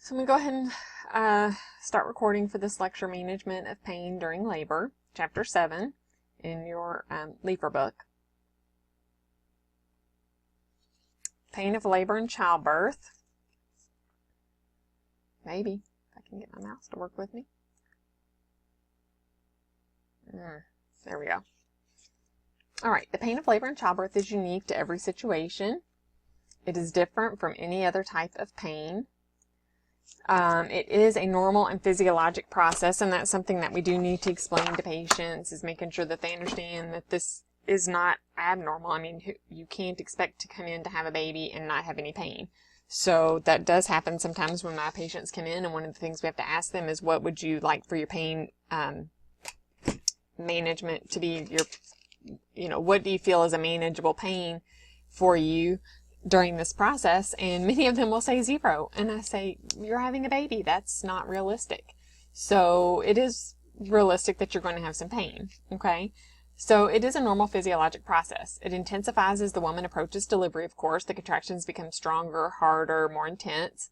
So I'm going to go ahead and start recording for this lecture, Management of Pain During Labor, Chapter 7 in your Leaper book. Pain of labor and childbirth. Maybe, if I can get my mouse to work with me. There we go. All right, the pain of labor and childbirth is unique to every situation. It is different from any other type of pain. It is a normal and physiologic process, and that's something that we do need to explain to patients, is making sure that they understand that this is not abnormal. I mean, you can't expect to come in to have a baby and not have any pain. So that does happen sometimes when my patients come in, and one of the things we have to ask them is, what would you like for your pain management to be? What do you feel is a manageable pain for you during this process? And many of them will say 0. And I say, you're having a baby. That's not realistic. So it is realistic that you're going to have some pain. Okay. So it is a normal physiologic process. It intensifies as the woman approaches delivery, of course. The contractions become stronger, harder, more intense.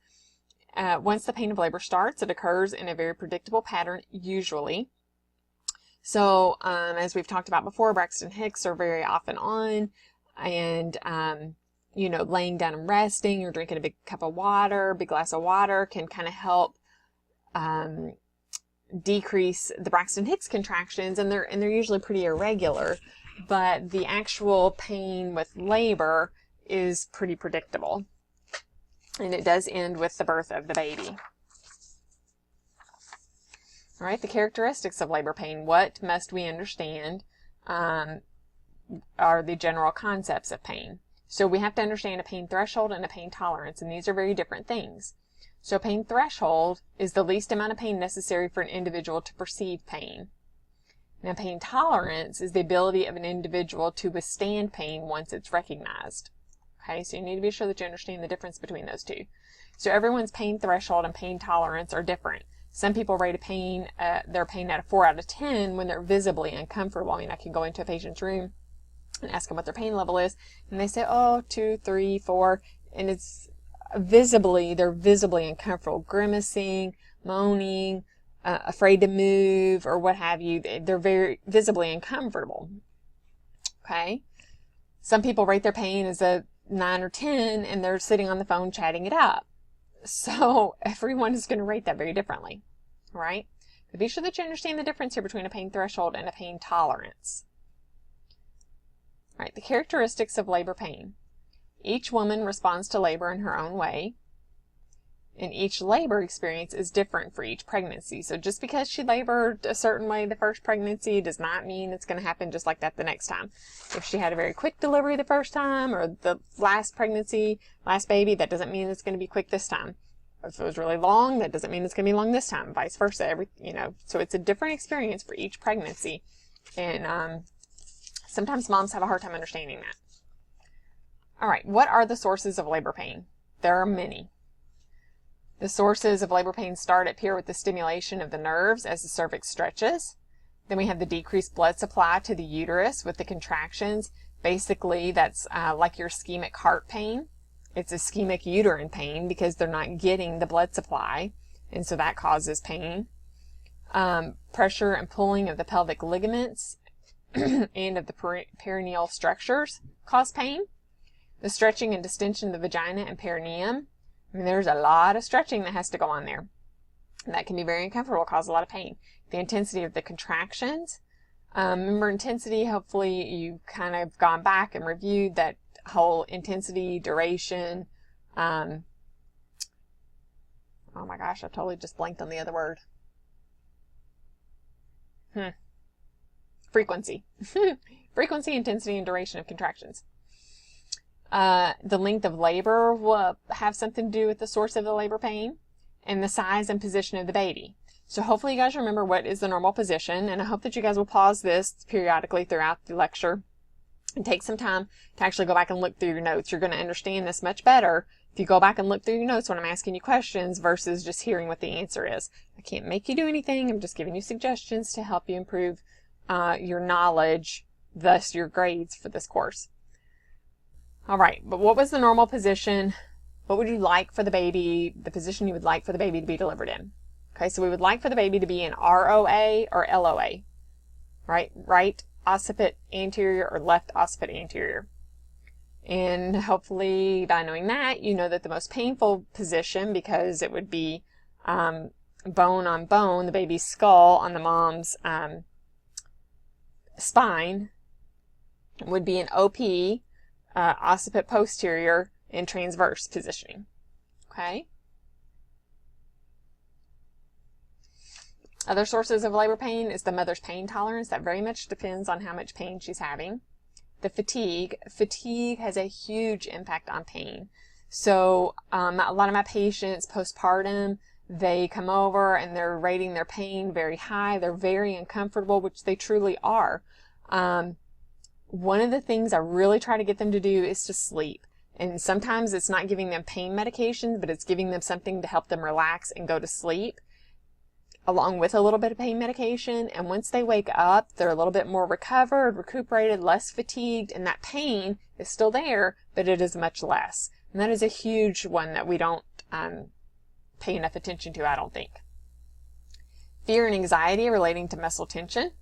Once the pain of labor starts, it occurs in a very predictable pattern, usually. So as we've talked about before, Braxton Hicks are very often on, and laying down and resting or drinking a big cup of water, big glass of water can kind of help decrease the Braxton Hicks contractions, and they're usually pretty irregular, but the actual pain with labor is pretty predictable, and it does end with the birth of the baby. All right, the characteristics of labor pain. What must we understand are the general concepts of pain. So we have to understand a pain threshold and a pain tolerance, and these are very different things. So pain threshold is the least amount of pain necessary for an individual to perceive pain. Now, pain tolerance is the ability of an individual to withstand pain once it's recognized. Okay, so you need to be sure that you understand the difference between those two. So everyone's pain threshold and pain tolerance are different. Some people rate their pain at a 4 out of 10 when they're visibly uncomfortable. I mean, I can go into a patient's room and ask them what their pain level is, and they say, 2, 3, 4, and they're visibly uncomfortable, grimacing, moaning, afraid to move, or what have you. They're very visibly uncomfortable. Okay? Some people rate their pain as a 9 or 10, and they're sitting on the phone chatting it up. So everyone is going to rate that very differently, right? But be sure that you understand the difference here between a pain threshold and a pain tolerance. All right, the characteristics of labor pain. Each woman responds to labor in her own way, and each labor experience is different for each pregnancy. So just because she labored a certain way the first pregnancy does not mean it's going to happen just like that the next time. If she had a very quick delivery the first time, or the last pregnancy, last baby, that doesn't mean it's going to be quick this time. If it was really long, that doesn't mean it's going to be long this time, vice versa. So it's a different experience for each pregnancy, and sometimes moms have a hard time understanding that. All right, what are the sources of labor pain? There are many. The sources of labor pain start up here with the stimulation of the nerves as the cervix stretches. Then we have the decreased blood supply to the uterus with the contractions. Basically, that's like your ischemic heart pain. It's ischemic uterine pain because they're not getting the blood supply, and so that causes pain. Pressure and pulling of the pelvic ligaments and of the perineal structures cause pain. The stretching and distension of the vagina and perineum. I mean, there's a lot of stretching that has to go on there. And that can be very uncomfortable, cause a lot of pain. The intensity of the contractions. Remember intensity, hopefully you've kind of gone back and reviewed that whole intensity, duration. Oh my gosh, I totally just blanked on the other word. Frequency. Frequency, intensity, and duration of contractions. The length of labor will have something to do with the source of the labor pain, and the size and position of the baby. So hopefully you guys remember what is the normal position, and I hope that you guys will pause this periodically throughout the lecture and take some time to actually go back and look through your notes. You're going to understand this much better if you go back and look through your notes when I'm asking you questions versus just hearing what the answer is. I can't make you do anything. I'm just giving you suggestions to help you improve your knowledge, thus your grades for this course. All right, but what was the normal position what would you like for the baby, the position you would like for the baby to be delivered in? Okay, so we would like for the baby to be in ROA or LOA, right? Right occiput anterior or left occiput anterior. And hopefully by knowing that, you know that the most painful position, because it would be bone on bone, the baby's skull on the mom's spine, would be an OP, occiput posterior, in transverse positioning. Okay? Other sources of labor pain is the mother's pain tolerance. That very much depends on how much pain she's having. The fatigue. Fatigue has a huge impact on pain. So a lot of my patients postpartum, they come over and they're rating their pain very high. They're very uncomfortable, which they truly are. One of the things I really try to get them to do is to sleep. And sometimes it's not giving them pain medications, but it's giving them something to help them relax and go to sleep, along with a little bit of pain medication. And once they wake up, they're a little bit more recovered, recuperated, less fatigued, and that pain is still there, but it is much less. And that is a huge one that we don't pay enough attention to, I don't think. Fear and anxiety relating to muscle tension.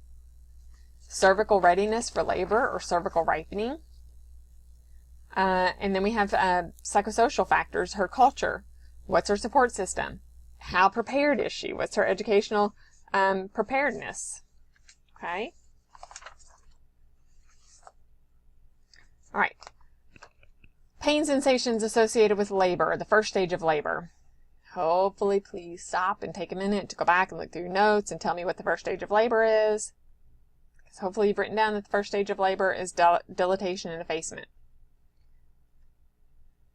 Cervical readiness for labor or cervical ripening. And then we have psychosocial factors, her culture. What's her support system? How prepared is she? What's her educational preparedness? Okay. All right. Pain sensations associated with labor, the first stage of labor. Hopefully, please stop and take a minute to go back and look through your notes and tell me what the first stage of labor is. Because hopefully you've written down that the first stage of labor is dilatation and effacement.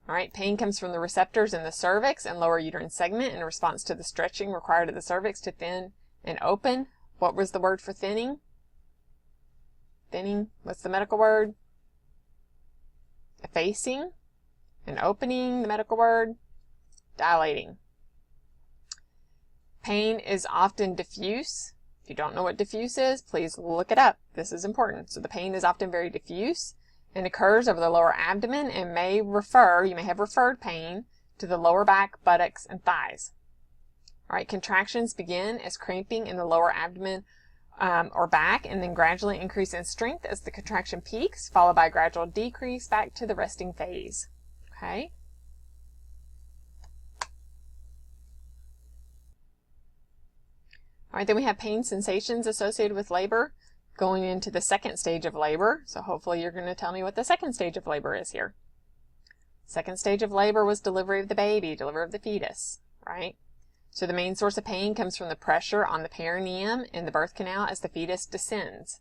All right, pain comes from the receptors in the cervix and lower uterine segment in response to the stretching required of the cervix to thin and open. What was the word for thinning? Thinning, what's the medical word? Effacing. And opening, the medical word? Dilating. Pain is often diffuse. If you don't know what diffuse is, please look it up. This is important. So the pain is often very diffuse and occurs over the lower abdomen and may refer, you may have referred pain to the lower back, buttocks, and thighs. All right, contractions begin as cramping in the lower abdomen or back, and then gradually increase in strength as the contraction peaks, followed by a gradual decrease back to the resting phase. Okay? All right, then we have pain sensations associated with labor going into the second stage of labor. So hopefully you're going to tell me what the second stage of labor is here. Second stage of labor was delivery of the baby, delivery of the fetus, right? So the main source of pain comes from the pressure on the perineum in the birth canal as the fetus descends.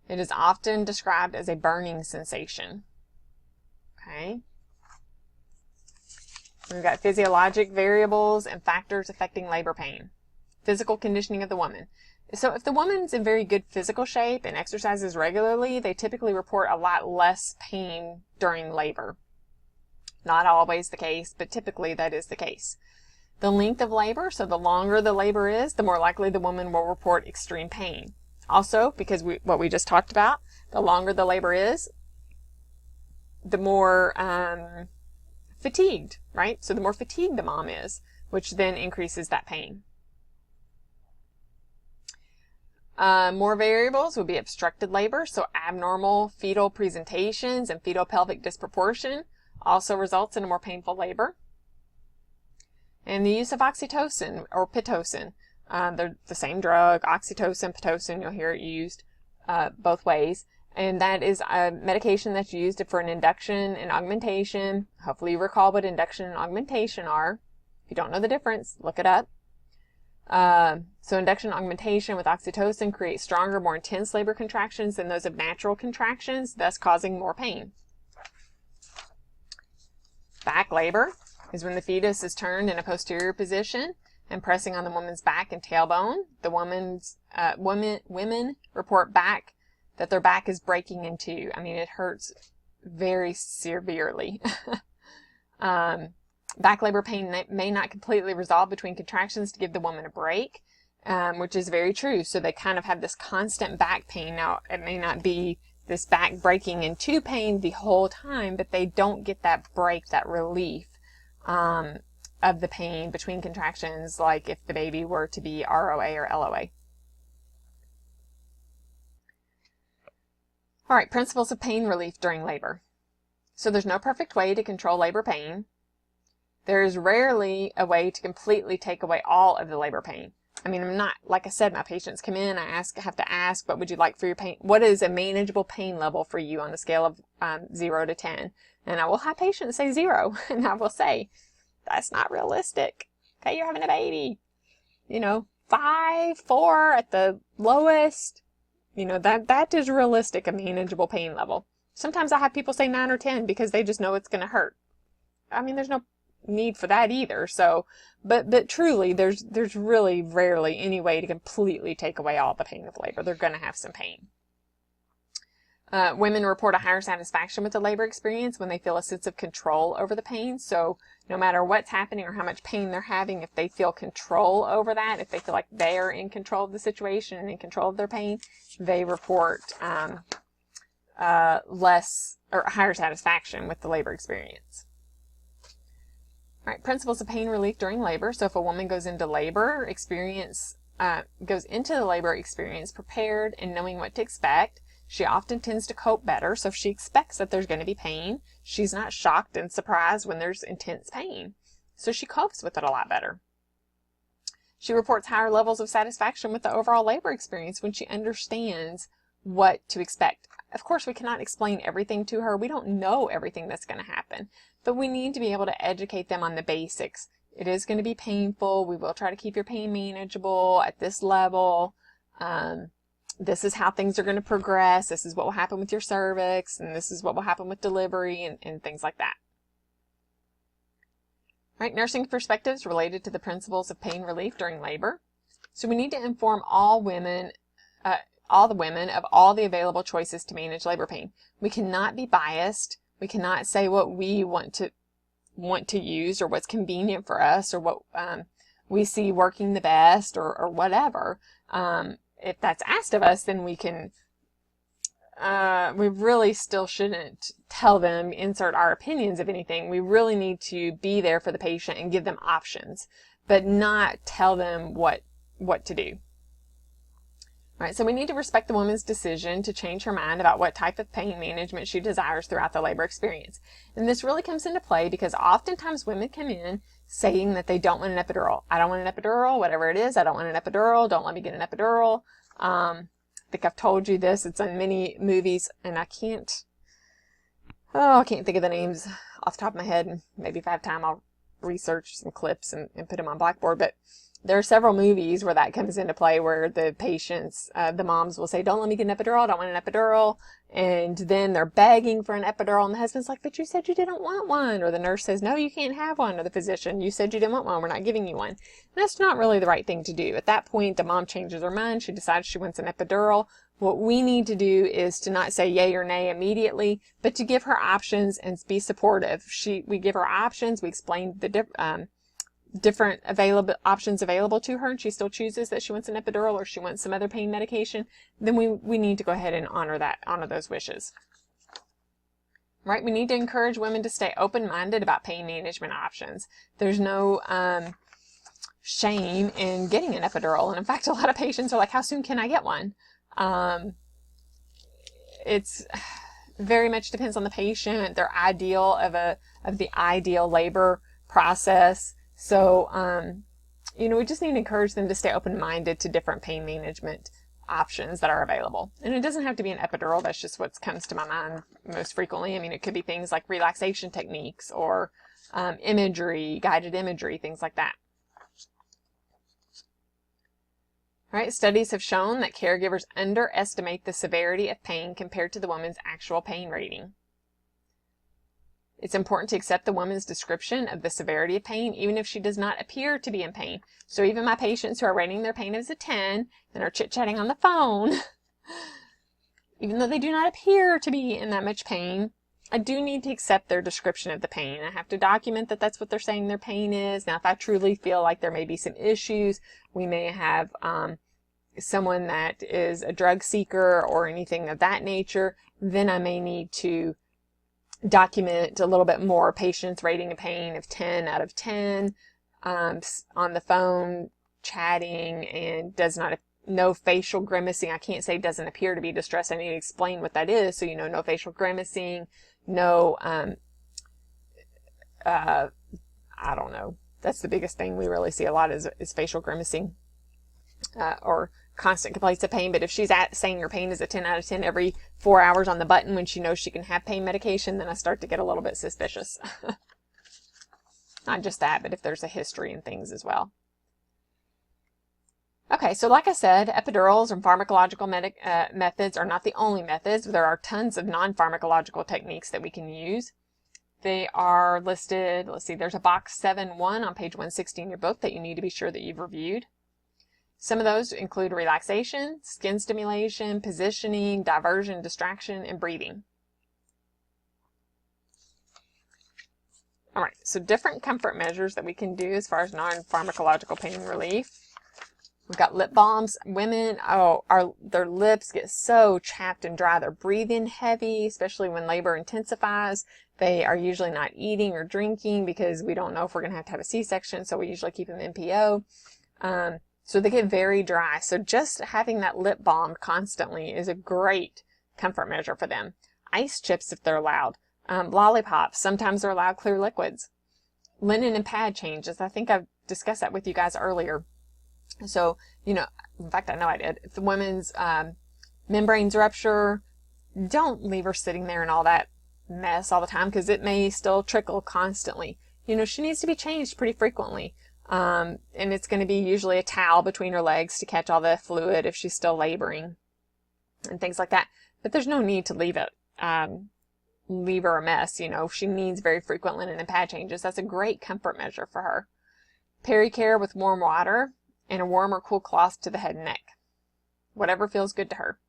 It is often described as a burning sensation. Okay? We've got physiologic variables and factors affecting labor pain. Physical conditioning of the woman. So if the woman's in very good physical shape and exercises regularly, they typically report a lot less pain during labor. Not always the case, but typically that is the case. The length of labor, so the longer the labor is, the more likely the woman will report extreme pain. Also, because what we just talked about, the longer the labor is, the more fatigued, right? So the more fatigued the mom is, which then increases that pain. More variables would be obstructed labor, so abnormal fetal presentations and fetal pelvic disproportion also results in a more painful labor. And the use of oxytocin or pitocin, they're the same drug, oxytocin, pitocin, you'll hear it used both ways. And that is a medication that's used for an induction and augmentation. Hopefully you recall what induction and augmentation are. If you don't know the difference, look it up. So induction augmentation with oxytocin creates stronger, more intense labor contractions than those of natural contractions, thus causing more pain. Back labor is when the fetus is turned in a posterior position and pressing on the woman's back and tailbone. The women report back that their back is breaking in two. I mean, it hurts very severely. Back labor pain may not completely resolve between contractions to give the woman a break, which is very true. So they kind of have this constant back pain. Now, it may not be this back breaking in two pain the whole time, but they don't get that break, that relief of the pain between contractions, like if the baby were to be ROA or LOA. All right, principles of pain relief during labor. So there's no perfect way to control labor pain. There is rarely a way to completely take away all of the labor pain. I mean, I'm not, like I said, my patients come in, I have to ask, what would you like for your pain? What is a manageable pain level for you on a scale of 0 to 10? And I will have patients say 0, and I will say, that's not realistic. Okay, you're having a baby. 5, 4 at the lowest. That is realistic, a manageable pain level. Sometimes I have people say 9 or 10 because they just know it's going to hurt. I mean, there's no need for that either. So, but truly, there's really rarely any way to completely take away all the pain of labor. They're going to have some pain. Women report a higher satisfaction with the labor experience when they feel a sense of control over the pain. So no matter what's happening or how much pain they're having, if they feel control over that, if they feel like they're in control of the situation and in control of their pain, they report less or higher satisfaction with the labor experience. All right, principles of pain relief during labor. So if a woman goes into the labor experience prepared and knowing what to expect, she often tends to cope better. So if she expects that there's going to be pain, she's not shocked and surprised when there's intense pain. So she copes with it a lot better. She reports higher levels of satisfaction with the overall labor experience when she understands what to expect. Of course, we cannot explain everything to her. We don't know everything that's going to happen, but we need to be able to educate them on the basics. It is going to be painful. We will try to keep your pain manageable at this level. This is how things are going to progress. This is what will happen with your cervix, and this is what will happen with delivery and things like that. Right, nursing perspectives related to the principles of pain relief during labor. So we need to inform all the women of all the available choices to manage labor pain. We cannot be biased. We cannot say what we want to use or what's convenient for us or what we see working the best or whatever. If that's asked of us, then we really still shouldn't tell them, insert our opinions of anything. We really need to be there for the patient and give them options, but not tell them what to do. Right, so we need to respect the woman's decision to change her mind about what type of pain management she desires throughout the labor experience. And this really comes into play because oftentimes women come in saying that they don't want an epidural. I don't want an epidural, whatever it is, I don't want an epidural, don't let me get an epidural. I think I've told you this, it's in many movies, and I can't think of the names off the top of my head. Maybe if I have time, I'll research some clips and put them on Blackboard, but there are several movies where that comes into play where the patients, the moms will say, don't let me get an epidural, I don't want an epidural. And then they're begging for an epidural and the husband's like, but you said you didn't want one. Or the nurse says, no, you can't have one. Or the physician, you said you didn't want one, we're not giving you one. And that's not really the right thing to do. At that point, the mom changes her mind. She decides she wants an epidural. What we need to do is to not say yay or nay immediately, but to give her options and be supportive. We give her options. We explain the different options available to her, and she still chooses that she wants an epidural or she wants some other pain medication, then we need to go ahead and honor those wishes. Right? We need to encourage women to stay open-minded about pain management options. There's no shame in getting an epidural, and in fact, a lot of patients are like, how soon can I get one? It's very much depends on the patient, their ideal of the ideal labor process. So, we just need to encourage them to stay open-minded to different pain management options that are available. And it doesn't have to be an epidural. That's just what comes to my mind most frequently. I mean, it could be things like relaxation techniques or imagery, guided imagery, things like that. All right, studies have shown that caregivers underestimate the severity of pain compared to the woman's actual pain rating. It's important to accept the woman's description of the severity of pain, even if she does not appear to be in pain. So even my patients who are rating their pain as a 10 and are chit-chatting on the phone, even though they do not appear to be in that much pain, I do need to accept their description of the pain. I have to document that that's what they're saying their pain is. Now, if I truly feel like there may be some issues, we may have someone that is a drug seeker or anything of that nature, then I may need to document a little bit more. Patients rating a pain of 10 out of 10, on the phone, chatting, and no facial grimacing. I can't say doesn't appear to be distressed. I need to explain what that is. So, no facial grimacing, no, I don't know. That's the biggest thing we really see a lot is facial grimacing, or constant complaints of pain. But if she's saying her pain is a 10 out of 10 every 4 hours on the button when she knows she can have pain medication, then I start to get a little bit suspicious. Not just that, but if there's a history and things as well. Okay, so like I said, epidurals and pharmacological methods are not the only methods. There are tons of non-pharmacological techniques that we can use. They are listed, let's see, there's a box 7.1 on page 160 in your book that you need to be sure that you've reviewed. Some of those include relaxation, skin stimulation, positioning, diversion, distraction, and breathing. All right, so different comfort measures that we can do as far as non-pharmacological pain relief. We've got lip balms. Women, their lips get so chapped and dry. They're breathing heavy, especially when labor intensifies. They are usually not eating or drinking because we don't know if we're going to have a C-section, so we usually keep them NPO. So they get very dry. So just having that lip balm constantly is a great comfort measure for them. Ice chips if they're allowed. Lollipops. Sometimes they're allowed clear liquids. Linen and pad changes. I think I've discussed that with you guys earlier. So, in fact, I know I did. If the woman's membranes rupture, don't leave her sitting there in all that mess all the time because it may still trickle constantly. She needs to be changed pretty frequently. And it's going to be usually a towel between her legs to catch all the fluid if she's still laboring and things like that. But there's no need to leave her a mess. She needs very frequent linen and pad changes. That's a great comfort measure for her. Pericare with warm water and a warm or cool cloth to the head and neck. Whatever feels good to her.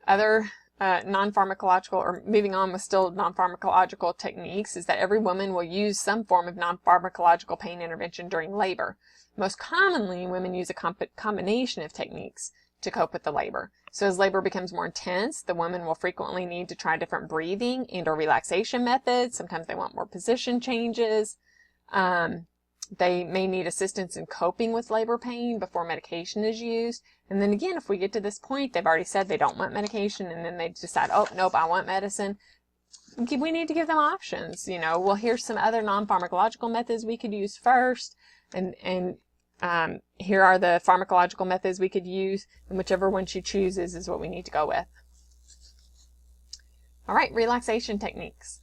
Other non-pharmacological, or moving on with still non-pharmacological techniques, is that every woman will use some form of non-pharmacological pain intervention during labor. Most commonly, women use a combination of techniques to cope with the labor. So as labor becomes more intense, the woman will frequently need to try different breathing and or relaxation methods. Sometimes they want more position changes. They may need assistance in coping with labor pain before medication is used. And then again, if we get to this point, they've already said they don't want medication, and then they decide, oh, nope, I want medicine. We need to give them options. Well, here's some other non-pharmacological methods we could use first, and here are the pharmacological methods we could use, and whichever one she chooses is what we need to go with. All right, relaxation techniques.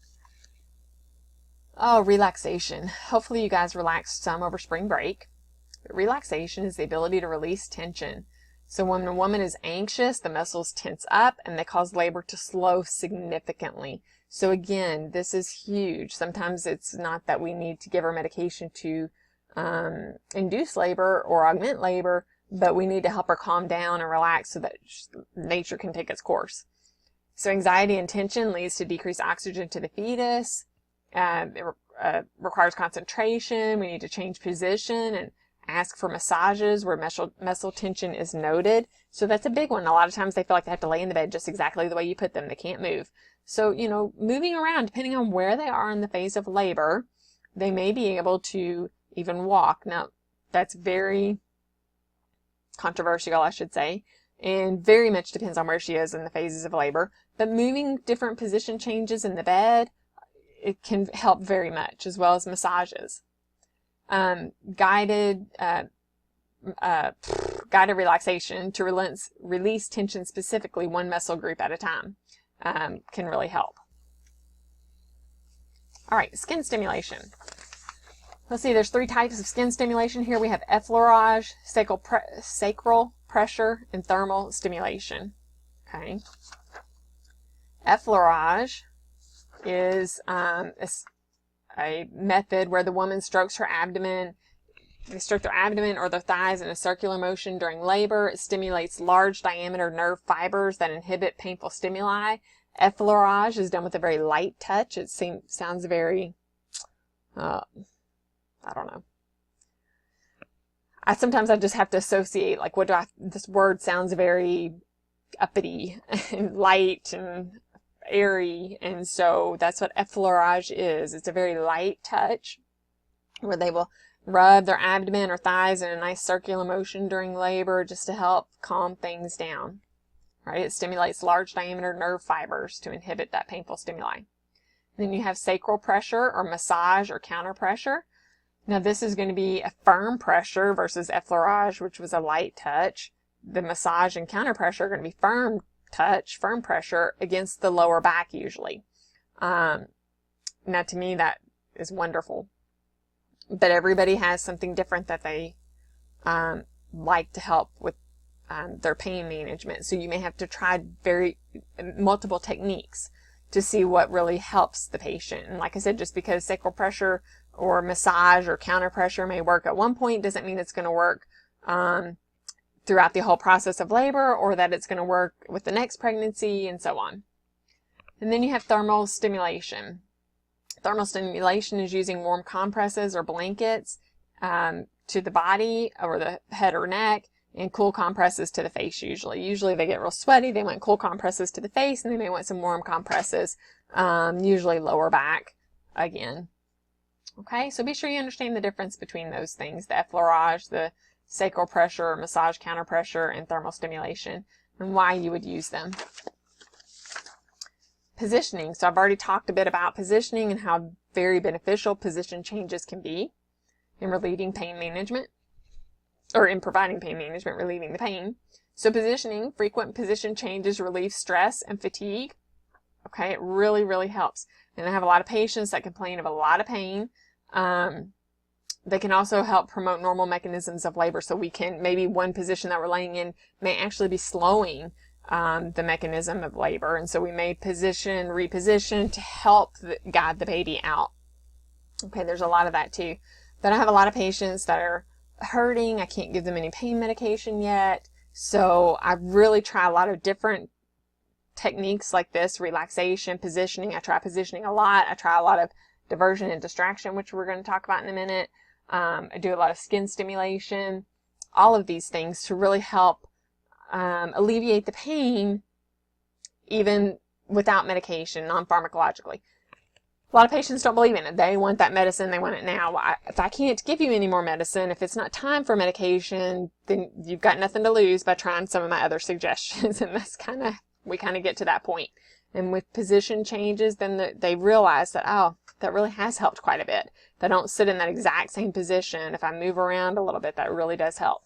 Oh, relaxation. Hopefully you guys relaxed some over spring break. But relaxation is the ability to release tension. So when a woman is anxious, the muscles tense up and they cause labor to slow significantly. So again, this is huge. Sometimes it's not that we need to give her medication to induce labor or augment labor, but we need to help her calm down and relax so that nature can take its course. So anxiety and tension leads to decreased oxygen to the fetus. It requires concentration. We need to change position and ask for massages where muscle tension is noted. So that's a big one. A lot of times they feel like they have to lay in the bed just exactly the way you put them. They can't move. So, moving around, depending on where they are in the phase of labor, they may be able to even walk. Now, that's very controversial, I should say, and very much depends on where she is in the phases of labor. But moving different position changes in the bed, it can help very much, as well as massages. Guided relaxation to release tension specifically one muscle group at a time can really help. All right, skin stimulation. Let's see, there's 3 types of skin stimulation here. We have effleurage, sacral pressure, and thermal stimulation. Okay. Effleurage is a method where the woman strokes her abdomen. They stroke their abdomen or their thighs in a circular motion during labor. It stimulates large diameter nerve fibers that inhibit painful stimuli. Effleurage is done with a very light touch. It sounds very, I don't know. Sometimes I just have to associate, like, this word sounds very uppity and light, and airy, and so that's what effleurage is. It's a very light touch where they will rub their abdomen or thighs in a nice circular motion during labor just to help calm things down. Right? It stimulates large diameter nerve fibers to inhibit that painful stimuli. Then you have sacral pressure or massage or counter pressure. Now this is going to be a firm pressure versus effleurage, which was a light touch. The massage and counter pressure are going to be firm touch, firm pressure against the lower back usually. Now to me that is wonderful. But everybody has something different that they like to help with their pain management. So you may have to try multiple techniques to see what really helps the patient. And like I said, just because sacral pressure or massage or counter pressure may work at one point doesn't mean it's going to work throughout the whole process of labor, or that it's going to work with the next pregnancy, and so on. And then you have thermal stimulation. Thermal stimulation is using warm compresses or blankets to the body or the head or neck, and cool compresses to the face usually. Usually they get real sweaty, they want cool compresses to the face, and they may want some warm compresses, usually lower back again. Okay, so be sure you understand the difference between those things, the effleurage, the sacral pressure, massage counter pressure, and thermal stimulation, and why you would use them. Positioning. So I've already talked a bit about positioning and how very beneficial position changes can be in relieving pain management, or in providing pain management, relieving the pain. So positioning, frequent position changes relieve stress and fatigue. Okay, it really, really helps. And I have a lot of patients that complain of a lot of pain. They can also help promote normal mechanisms of labor. So we can, maybe one position that we're laying in may actually be slowing the mechanism of labor. And so we may position, reposition to help guide the baby out. Okay, there's a lot of that too. But I have a lot of patients that are hurting. I can't give them any pain medication yet. So I really try a lot of different techniques like this, relaxation, positioning. I try positioning a lot. I try a lot of diversion and distraction, which we're going to talk about in a minute. I do a lot of skin stimulation, all of these things to really help alleviate the pain even without medication, non-pharmacologically. A lot of patients don't believe in it. They want that medicine. They want it now. If I can't give you any more medicine, if it's not time for medication, then you've got nothing to lose by trying some of my other suggestions. And that's we kind of get to that point. And with position changes, then they realize that, oh, that really has helped quite a bit. They don't sit in that exact same position. If I move around a little bit, that really does help.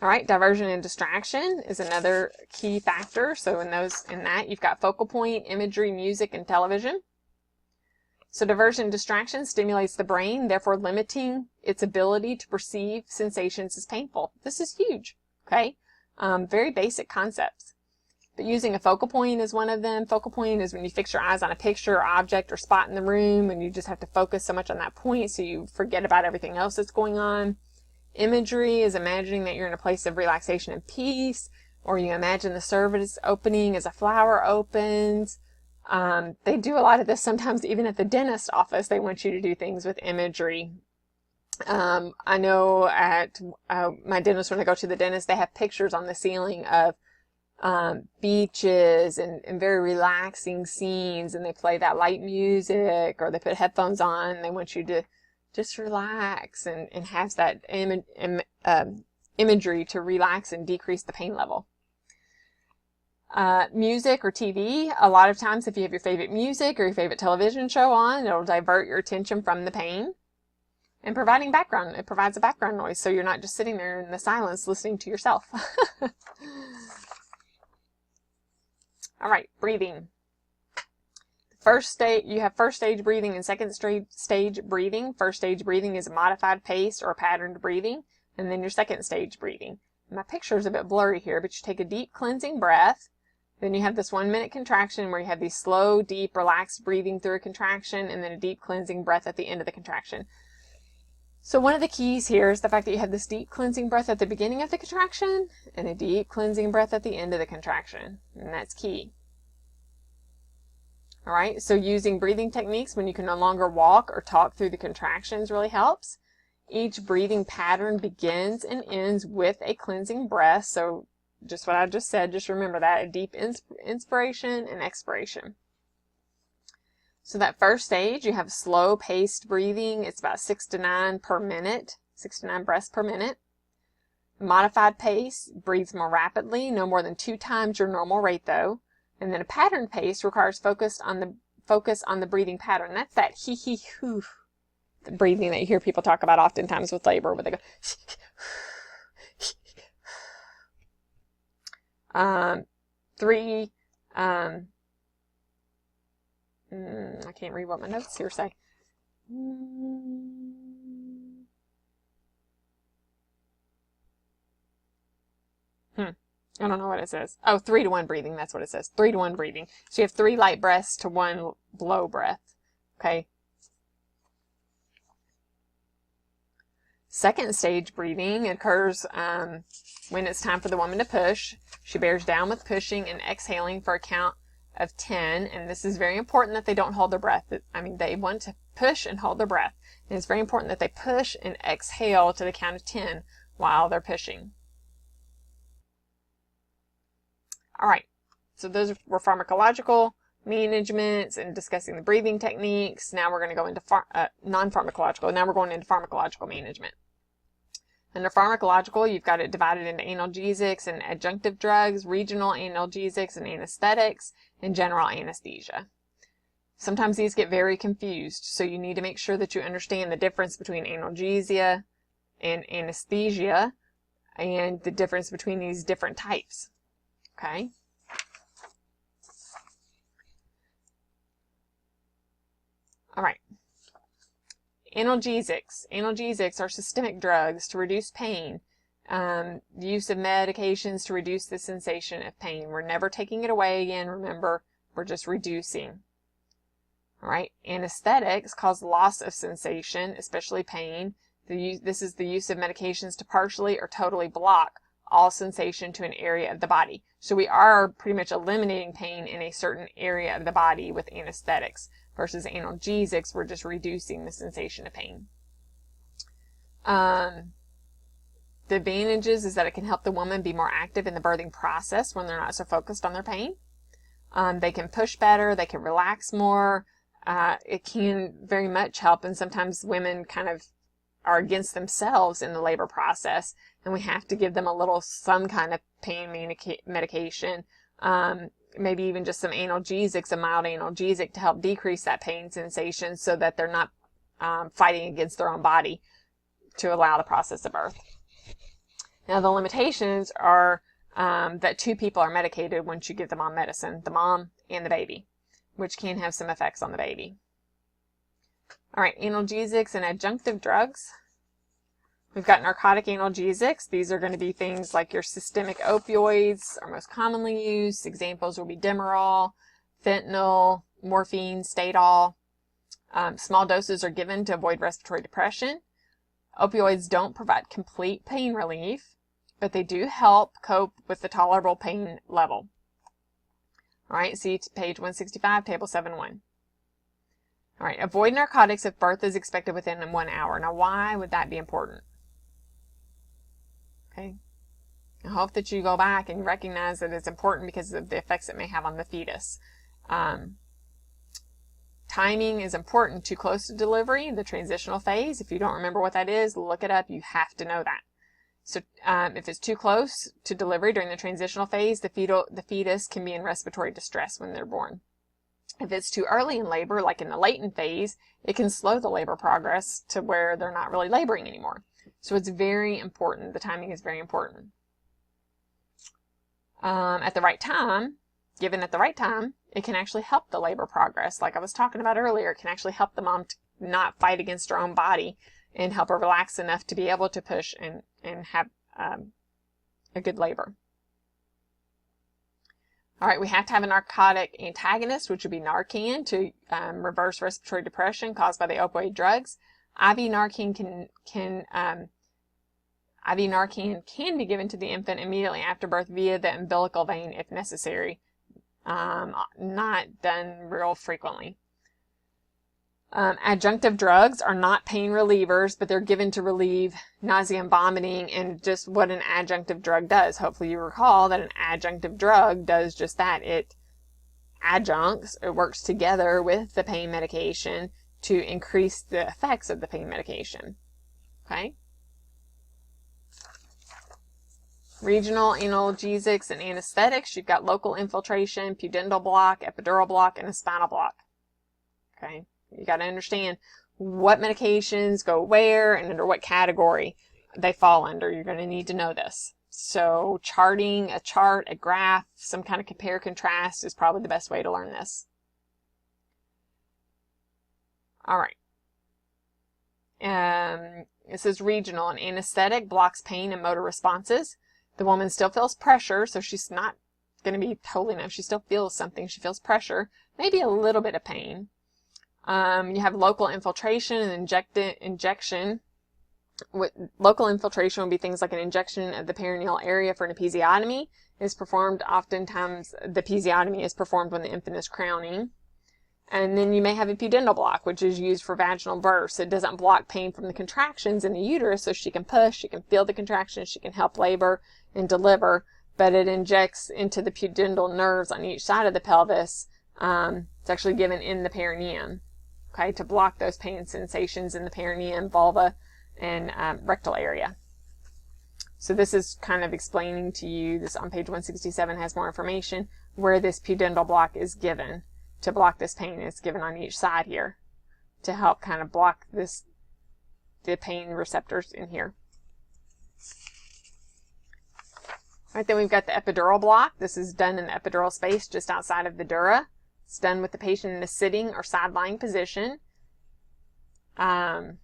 All right, diversion and distraction is another key factor. So in that, you've got focal point, imagery, music, and television. So diversion and distraction stimulates the brain, therefore limiting its ability to perceive sensations as painful. This is huge, okay? Very basic concepts. But using a focal point is one of them. Focal point is when you fix your eyes on a picture or object or spot in the room, and you just have to focus so much on that point so you forget about everything else that's going on. Imagery is imagining that you're in a place of relaxation and peace, or you imagine the service opening as a flower opens. They do a lot of this sometimes even at the dentist office. They want you to do things with imagery. I know at my dentist, when I go to the dentist, they have pictures on the ceiling of beaches and very relaxing scenes, and they play that light music, or they put headphones on, and they want you to just relax and have that imagery to relax and decrease the pain level. Music or TV, a lot of times if you have your favorite music or your favorite television show on, it'll divert your attention from the pain. And providing background, it provides a background noise, so you're not just sitting there in the silence listening to yourself. All right, breathing. You have first stage breathing and second stage breathing. First stage breathing is a modified pace or patterned breathing, and then your second stage breathing. My picture is a bit blurry here, but you take a deep cleansing breath. Then you have this 1 minute contraction where you have these slow, deep, relaxed breathing through a contraction, and then a deep cleansing breath at the end of the contraction. So one of the keys here is the fact that you have this deep cleansing breath at the beginning of the contraction and a deep cleansing breath at the end of the contraction, and that's key. All right, so using breathing techniques when you can no longer walk or talk through the contractions really helps. Each breathing pattern begins and ends with a cleansing breath. So just what I just said. Just remember that, a deep inspiration and expiration. So that first stage, you have slow paced breathing. It's about 6 to 9 per minute, 6 to 9 breaths per minute. Modified pace breathes more rapidly, no more than 2 times your normal rate though. And then a pattern pace requires focus on the breathing pattern. That's that hee-hee-hoo breathing that you hear people talk about oftentimes with labor, where they go 3, I can't read what my notes here say. I don't know what it says. Oh, 3 to 1 breathing. That's what it says. 3 to 1 breathing. So you have 3 light breaths to 1 low breath. Okay. Second stage breathing occurs when it's time for the woman to push. She bears down with pushing and exhaling for a count of 10. And this is very important that they don't hold their breath. I mean, they want to push and hold their breath. And it's very important that they push and exhale to the count of 10 while they're pushing. All right, so those were pharmacological managements and discussing the breathing techniques. Now we're going to go into non-pharmacological. Now we're going into pharmacological management. Under pharmacological, you've got it divided into analgesics and adjunctive drugs, regional analgesics and anesthetics, and general anesthesia. Sometimes these get very confused, so you need to make sure that you understand the difference between analgesia and anesthesia and the difference between these different types. Okay. All right. Analgesics. Analgesics are systemic drugs to reduce pain. The use of medications to reduce the sensation of pain. We're never taking it away again. Remember, we're just reducing. All right. Anesthetics cause loss of sensation, especially pain. This is the use of medications to partially or totally block all sensation to an area of the body. So we are pretty much eliminating pain in a certain area of the body with anesthetics versus analgesics. We're just reducing the sensation of pain. The advantages is that it can help the woman be more active in the birthing process when they're not so focused on their pain. They can push better. They can relax more. It can very much help, and sometimes women kind of are against themselves in the labor process, and we have to give them some kind of pain medication, maybe even just some analgesics, a mild analgesic to help decrease that pain sensation so that they're not fighting against their own body to allow the process of birth. Now the limitations are that 2 people are medicated once you give them on medicine, the mom and the baby, which can have some effects on the baby. All right, analgesics and adjunctive drugs. We've got narcotic analgesics. These are going to be things like your systemic opioids are most commonly used. Examples will be Demerol, fentanyl, morphine, Stadol. Small doses are given to avoid respiratory depression. Opioids don't provide complete pain relief, but they do help cope with the tolerable pain level. All right, see page 165, table 7.1. All right, avoid narcotics if birth is expected within 1 hour. Now, why would that be important? Okay. I hope that you go back and recognize that it's important because of the effects it may have on the fetus. Timing is important. Too close to delivery, the transitional phase. If you don't remember what that is, look it up. You have to know that. So if it's too close to delivery during the transitional phase, the fetus can be in respiratory distress when they're born. If it's too early in labor, like in the latent phase, it can slow the labor progress to where they're not really laboring anymore. So it's very important. The timing is very important. At the right time, given at the right time, it can actually help the labor progress. Like I was talking about earlier, it can actually help the mom to not fight against her own body and help her relax enough to be able to push and have a good labor. All right, we have to have a narcotic antagonist, which would be Narcan, to reverse respiratory depression caused by the opioid drugs. IV Narcan can be given to the infant immediately after birth via the umbilical vein if necessary. Not done real frequently. Adjunctive drugs are not pain relievers, but they're given to relieve nausea and vomiting, and just what an adjunctive drug does. Hopefully you recall that an adjunctive drug does just that. It adjuncts, it works together with the pain medication to increase the effects of the pain medication. Okay? Regional analgesics and anesthetics, you've got local infiltration, pudendal block, epidural block, and a spinal block. Okay? You got to understand what medications go where and under what category they fall under. You're going to need to know this. So charting, a chart, a graph, some kind of compare contrast is probably the best way to learn this. All right. This is regional. An anesthetic blocks pain and motor responses. The woman still feels pressure, so she's not going to be totally numb. She still feels something. She feels pressure, maybe a little bit of pain. You have local infiltration and injection. Local infiltration would be things like an injection of the perineal area for an episiotomy. Is performed oftentimes, the episiotomy is performed when the infant is crowning. And then you may have a pudendal block, which is used for vaginal births. It doesn't block pain from the contractions in the uterus, so she can push, she can feel the contractions, she can help labor and deliver, but it injects into the pudendal nerves on each side of the pelvis. It's actually given in the perineum, okay, to block those pain sensations in the perineum, vulva, and rectal area. So this is kind of explaining to you, this on page 167 has more information, where this pudendal block is given. To block this pain, it's given on each side here to help kind of block this, the pain receptors in here. All right, then we've got the epidural block. This is done in the epidural space just outside of the dura. It's done with the patient in a sitting or side-lying position. Let's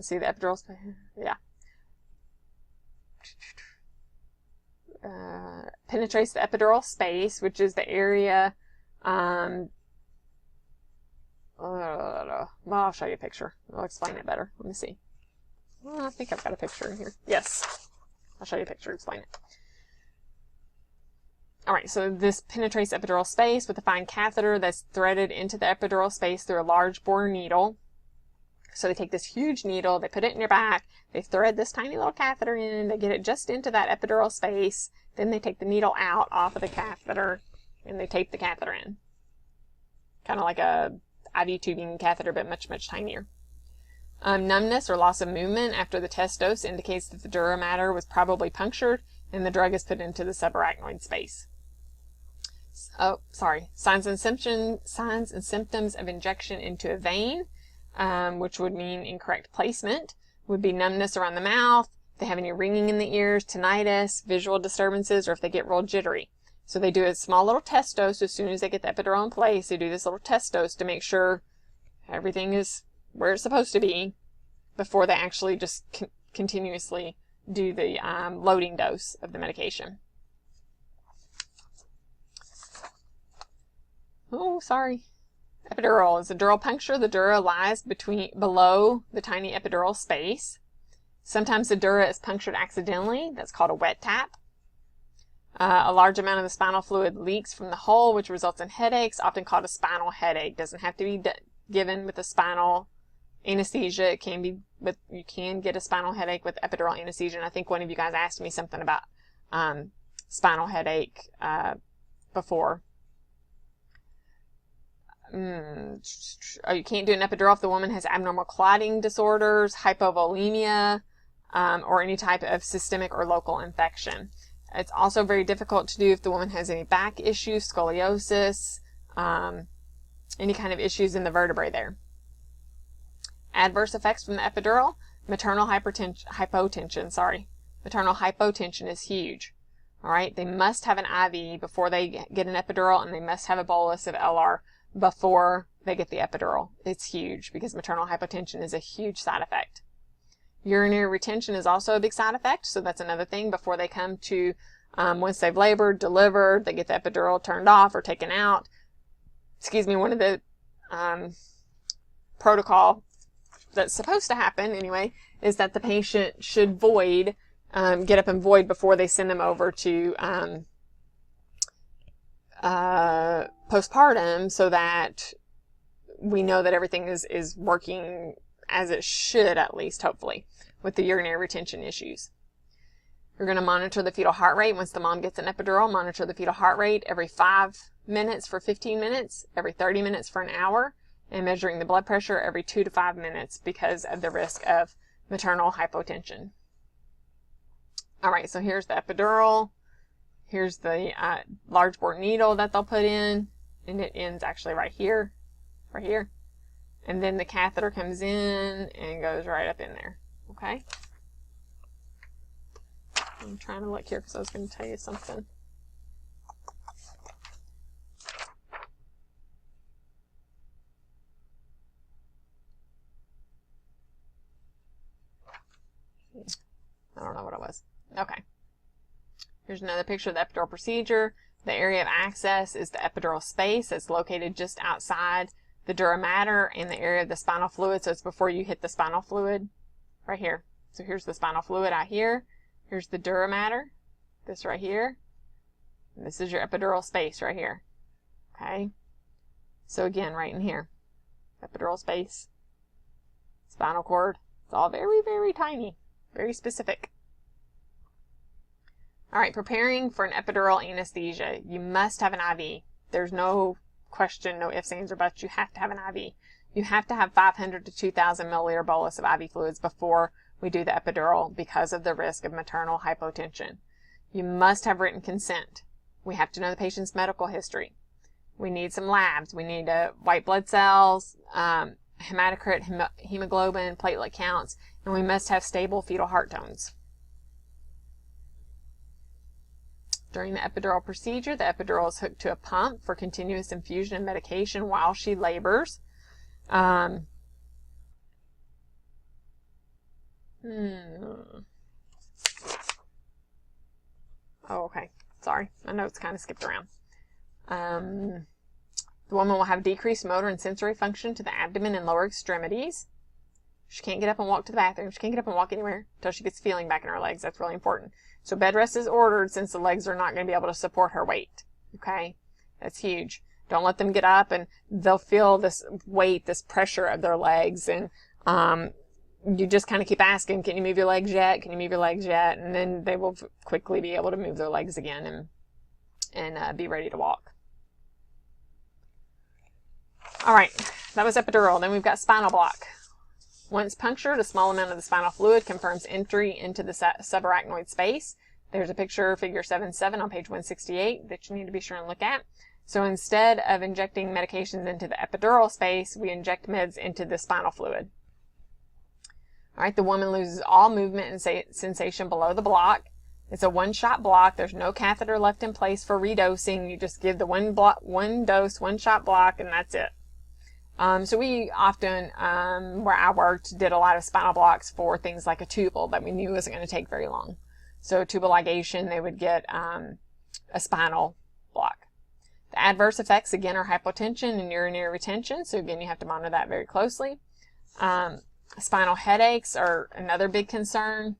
see the epidural space. Yeah. Penetrates the epidural space, which is the area, well, I'll show you a picture. I'll explain it better. Let me see. Well, I think I've got a picture in here. Yes. I'll show you a picture to explain it. Alright, so this penetrates the epidural space with a fine catheter that's threaded into the epidural space through a large bore needle. So they take this huge needle, they put it in your back, they thread this tiny little catheter in, they get it just into that epidural space, then they take the needle out off of the catheter, and they tape the catheter in. Kind of like a IV tubing catheter, but much, much tinier. Numbness or loss of movement after the test dose indicates that the dura mater was probably punctured, and the drug is put into the subarachnoid space. Oh, sorry. Signs and symptoms of injection into a vein. Which would mean incorrect placement, would be numbness around the mouth, if they have any ringing in the ears, tinnitus, visual disturbances, or if they get real jittery. So they do a small little test dose as soon as they get the epidural in place. They do this little test dose to make sure everything is where it's supposed to be before they actually just continuously do the loading dose of the medication. Oh, sorry. Epidural is a dural puncture. The dura lies below the tiny epidural space. Sometimes the dura is punctured accidentally. That's called a wet tap. A large amount of the spinal fluid leaks from the hole, which results in headaches, often called a spinal headache. Doesn't have to be given with a spinal anesthesia. It can be, but you can get a spinal headache with epidural anesthesia. And I think one of you guys asked me something about spinal headache before. You can't do an epidural if the woman has abnormal clotting disorders, hypovolemia, or any type of systemic or local infection. It's also very difficult to do if the woman has any back issues, scoliosis, any kind of issues in the vertebrae there. Adverse effects from the epidural, maternal hypotension. Maternal hypotension is huge. All right, they must have an IV before they get an epidural, and they must have a bolus of LR before they get the epidural. It's huge because maternal hypotension is a huge side effect. Urinary retention is also a big side effect, so that's another thing before they come to, once they've labored, delivered, they get the epidural turned off or taken out. One of the protocol that's supposed to happen anyway is that the patient should void, get up and void before they send them over to postpartum, so that we know that everything is working as it should, at least, hopefully, with the urinary retention issues. You're going to monitor the fetal heart rate. Once the mom gets an epidural, monitor the fetal heart rate every 5 minutes for 15 minutes, every 30 minutes for an hour, and measuring the blood pressure every 2 to 5 minutes because of the risk of maternal hypotension. All right, so here's the epidural. Here's the large bore needle that they'll put in, and it ends actually right here. And then the catheter comes in and goes right up in there. Okay? I'm trying to look here because I was going to tell you something. I don't know what it was. Okay. Here's another picture of the epidural procedure. The area of access is the epidural space. It's located just outside the dura mater and the area of the spinal fluid. So it's before you hit the spinal fluid right here. So here's the spinal fluid out here. Here's the dura mater, this right here. And this is your epidural space right here. Okay. So again, right in here, epidural space, spinal cord. It's all very, very tiny, very specific. All right, preparing for an epidural anesthesia. You must have an IV. There's no question, no ifs, ands, or buts. You have to have an IV. You have to have 500 to 2,000 milliliter bolus of IV fluids before we do the epidural because of the risk of maternal hypotension. You must have written consent. We have to know the patient's medical history. We need some labs. We need white blood cells, hematocrit, hemoglobin, platelet counts, and we must have stable fetal heart tones. During the epidural procedure, the epidural is hooked to a pump for continuous infusion of medication while she labors. Oh, okay. Sorry. My notes kind of skipped around. The woman will have decreased motor and sensory function to the abdomen and lower extremities. She can't get up and walk to the bathroom. She can't get up and walk anywhere until she gets feeling back in her legs. That's really important. So bed rest is ordered since the legs are not going to be able to support her weight. Okay? That's huge. Don't let them get up and they'll feel this weight, this pressure of their legs. And you just kind of keep asking, can you move your legs yet? Can you move your legs yet? And then they will quickly be able to move their legs again and be ready to walk. All right. That was epidural. Then we've got spinal block. Once punctured, a small amount of the spinal fluid confirms entry into the subarachnoid space. There's a picture, figure 7.7 on page 168 that you need to be sure and look at. So instead of injecting medications into the epidural space, we inject meds into the spinal fluid. All right, the woman loses all movement and sensation below the block. It's a one-shot block. There's no catheter left in place for redosing. You just give the one dose, one-shot block, and that's it. So we often, where I worked, did a lot of spinal blocks for things like a tubal that we knew wasn't going to take very long. So tubal ligation, they would get a spinal block. The adverse effects, again, are hypotension and urinary retention. So again, you have to monitor that very closely. Spinal headaches are another big concern.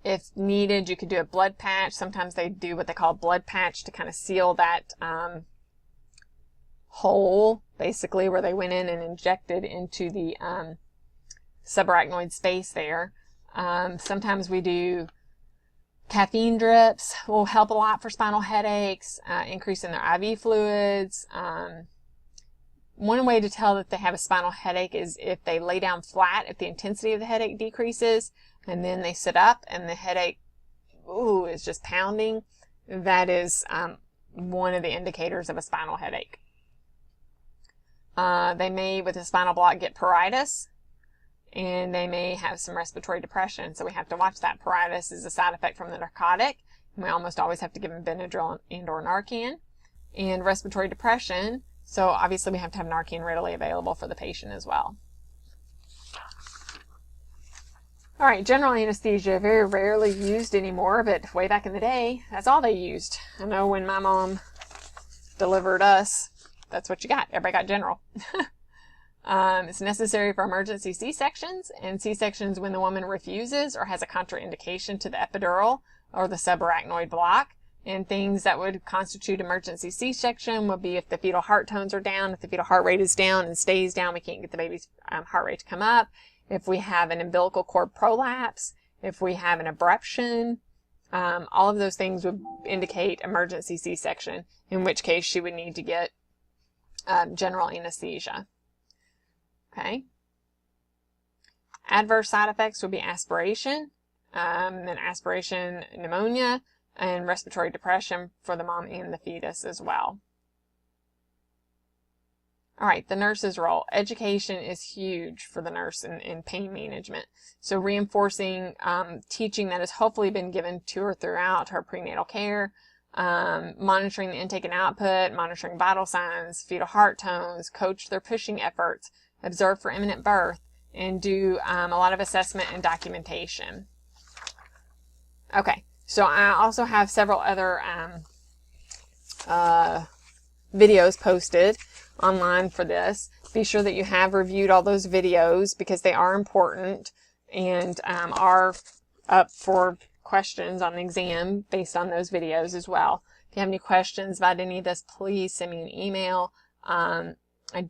If needed, you could do a blood patch. Sometimes they do what they call a blood patch to kind of seal that hole, basically, where they went in and injected into the subarachnoid space there. Sometimes we do caffeine drips, will help a lot for spinal headaches, increase in their IV fluids. One way to tell that they have a spinal headache is if they lay down flat, if the intensity of the headache decreases, and then they sit up and the headache, is just pounding. That is one of the indicators of a spinal headache. They may, with a spinal block, get pruritus, and they may have some respiratory depression. So we have to watch that. Pruritus is a side effect from the narcotic. And we almost always have to give them Benadryl and or Narcan. And respiratory depression, so obviously we have to have Narcan readily available for the patient as well. All right, general anesthesia, very rarely used anymore, but way back in the day, that's all they used. I know when my mom delivered us, that's what you got. Everybody got general. It's necessary for emergency C-sections and C-sections when the woman refuses or has a contraindication to the epidural or the subarachnoid block. And things that would constitute emergency C-section would be if the fetal heart tones are down, if the fetal heart rate is down and stays down, we can't get the baby's heart rate to come up. If we have an umbilical cord prolapse, if we have an abruption, all of those things would indicate emergency C-section, in which case she would need to get general anesthesia. Okay. Adverse side effects would be aspiration, and aspiration pneumonia, and respiratory depression for the mom and the fetus as well. All right, the nurse's role. Education is huge for the nurse in pain management. So reinforcing teaching that has hopefully been given to her throughout her prenatal care, monitoring the intake and output, monitoring vital signs, fetal heart tones, coach their pushing efforts, observe for imminent birth, and do a lot of assessment and documentation. Okay. So I also have several other videos posted online for this. Be sure that you have reviewed all those videos because they are important and are up for questions on the exam based on those videos as well. If you have any questions about any of this, please send me an email. I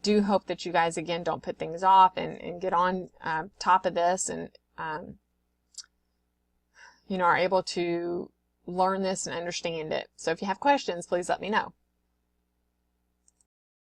do hope that you guys, again, don't put things off and get on top of this and are able to learn this and understand it. So if you have questions, please let me know.